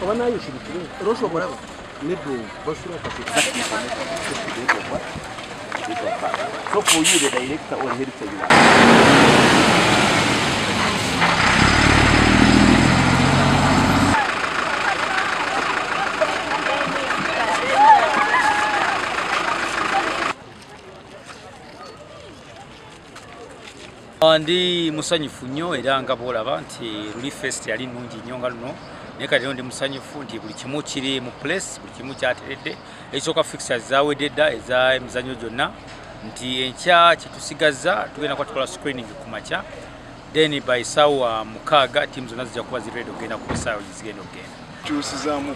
On a eu chez le Roche au Bravo. Les deux, Boston, parce que so for you, the director or head for you. Ndi musanyifu nnyo era nga bolaba nti Luli Fest yali nnungi nnyo nga luno naye kati ndi musanyifu nti buli kimu kiri mu place buli kimu kyateredde ekisooka fixtures zawedde dda eza emizannyo gyonna nti enkya kitusigaza tugenda kuba tukola screening ku makya then by ssaawa 6 tiimu zonna zijja kuba ziri ready okugenda ku ssaawa zigenda okugenda kyusizaamu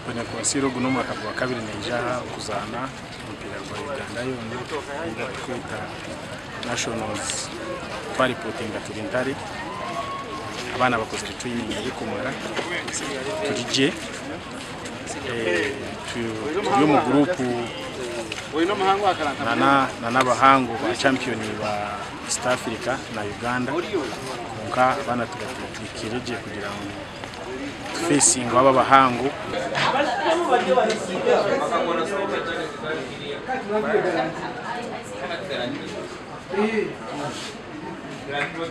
benekwasiro guno omwaka gwa kabiri neija okuzaana omupiira gwa Uganda yonna era tukweta nationals twalipotinga tuli ntale abaana bakozere training ebikumala tulijje tuli mu gurupu nana bahango ba champion ba East Africa na Uganda konka abaana tulikireje kugira ngo facing aba bahango Grande